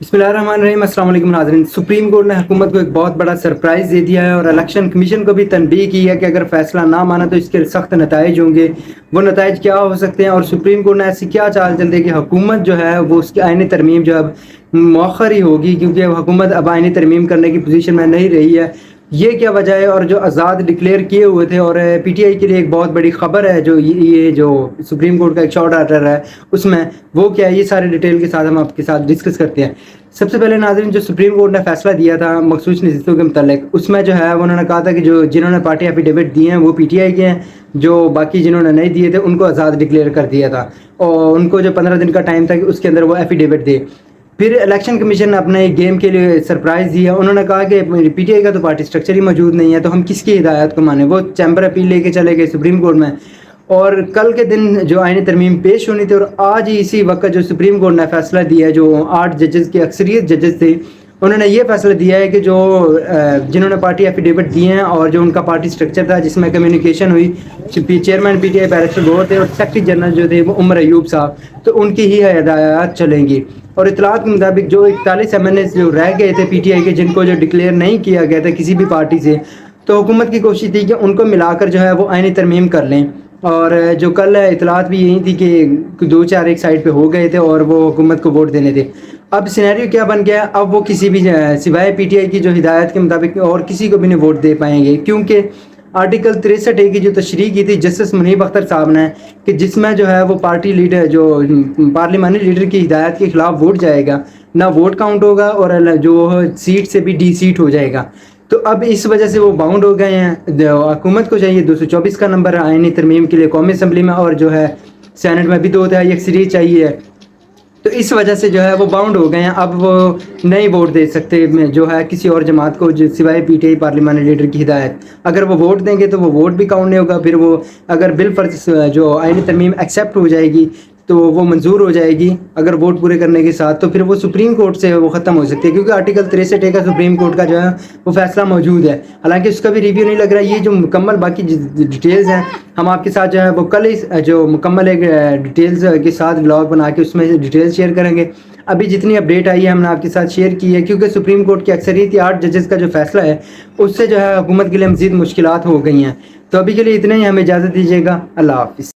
बिस्मिल्लाहिर्रहमानिर्रहीम। अस्सलाम वालेकुम नाज़रीन। सुप्रीम कोर्ट ने हुकूमत को एक बहुत बड़ा सरप्राइज़ दे दिया है और इलेक्शन कमीशन को भी तनबीह की है कि अगर फैसला ना माना तो इसके सख्त नताइज होंगे। वो नताइज क्या हो सकते हैं और सुप्रीम कोर्ट ने ऐसी क्या चाल चल दी कि हुकूमत जो है वो उसकी आईनी तरमीम जो अब मौखर ही होगी, क्योंकि हुकूमत अब आईनी तरमीम करने की पोजीशन में नहीं रही है। ये क्या वजह है? और जो आज़ाद डिक्लेयर किए हुए थे, और पीटीआई के लिए एक बहुत बड़ी खबर है जो ये जो सुप्रीम कोर्ट का एक शॉर्ट ऑर्डर है उसमें, वो क्या है, ये सारे डिटेल के साथ हम आपके साथ डिस्कस करते हैं। सबसे पहले नाज़रीन, जो सुप्रीम कोर्ट ने फैसला दिया था मखसूस नज़ीरों के मतलब, उसमें जो है उन्होंने कहा था कि जो जिन्होंने पार्टी एफिडेविट दिए हैं वो पीटीआई के हैं, जो बाकी जिन्होंने नहीं दिए थे उनको आज़ाद डिक्लेयर कर दिया था और उनको जो 15 दिन का टाइम था कि उसके अंदर वो एफिडेविट दे। फिर इलेक्शन कमीशन ने अपने एक गेम के लिए सरप्राइज़ दिया। उन्होंने कहा कि पीटीआई का तो पार्टी स्ट्रक्चर ही मौजूद नहीं है, तो हम किसकी हिदायत को माने। वो चैम्बर अपील लेके चले गए सुप्रीम कोर्ट में, और कल के दिन जो आईनी तरमीम पेश होनी थी, और आज ही इसी वक्त जो सुप्रीम कोर्ट ने फैसला दिया है, जो 8 जजेस की अक्सरियत जजेस थे, उन्होंने ये फैसला दिया है कि जो जिन्होंने पार्टी एफिडेविट दिए हैं और जो उनका पार्टी स्ट्रक्चर था जिसमें कम्युनिकेशन हुई, चेयरमैन पीटीआई बैरिस्टर गौहर थे और सेक्रेटरी जनरल जो थे वो उमर अयूब साहब, तो उनकी ही हिदायत चलेंगी। और इतलात के मुताबिक जो 41 एमएनए जो रह गए थे पीटीआई के, जिनको जो डिक्लेयर नहीं किया गया था किसी भी पार्टी से, तो हुकूमत की कोशिश थी कि उनको मिलाकर जो है वो आईनी तरमीम कर लें। और जो कल इतलात भी यही थी कि 2-4 एक साइड पे हो गए थे और वो हुकूमत को वोट देने थे। अब सिनेरियो क्या बन गया, अब वो किसी भी सिवाय पीटीआई की जो हिदायत के मुताबिक और किसी को भी नहीं वोट दे पाएंगे, क्योंकि आर्टिकल 63A की जो तशरीह की थी जस्टिस मुनीब अख्तर साहब ने, कि जिसमें जो है वो पार्टी लीडर जो पार्लिमानी लीडर की हिदायत के खिलाफ वोट जाएगा, ना वोट काउंट होगा और जो सीट से भी डी सीट हो जाएगा। तो अब इस वजह से वो बाउंड हो गए हैं। हुकूमत को चाहिए 224 का नंबर आईनी तरमीम के लिए कौमी असम्बली में, और जो है सेनेट में भी 2/3 अक्सरियत चाहिए। तो इस वजह से जो है वो बाउंड हो गए हैं। अब वो नहीं वोट दे सकते जो है किसी और जमात को जो सिवाय पीटीआई पार्लिमानी लीडर की हिदायत। अगर वो वोट देंगे तो वो वोट भी काउंट नहीं होगा। फिर वो अगर बिल फर्ज जो आईनी तरमीम एक्सेप्ट हो जाएगी तो वो मंजूर हो जाएगी अगर वोट पूरे करने के साथ, तो फिर वो सुप्रीम कोर्ट से वो ख़त्म हो सकती है, क्योंकि आर्टिकल 63A का सुप्रीम कोर्ट का जो है वो फैसला मौजूद है। हालांकि उसका भी रिव्यू नहीं लग रहा। ये जो मुकम्मल बाकी डिटेल्स हैं हम आपके साथ जो है वो कल ही जो मुकम्मल एक डिटेल्स के साथ ब्लॉग बना के उसमें डिटेल्स शेयर करेंगे। अभी जितनी अपडेट आई है हमने आपके साथ शेयर की है, क्योंकि सुप्रीम कोर्ट की अक्सरियत 8 जजेस का जो फैसला है उससे जो है हुकूमत के लिए मज़ीद मुश्किलात हो गई हैं। तो अभी के लिए इतना ही, हमें इजाज़त दीजिएगा। अल्लाह हाफ़िज़।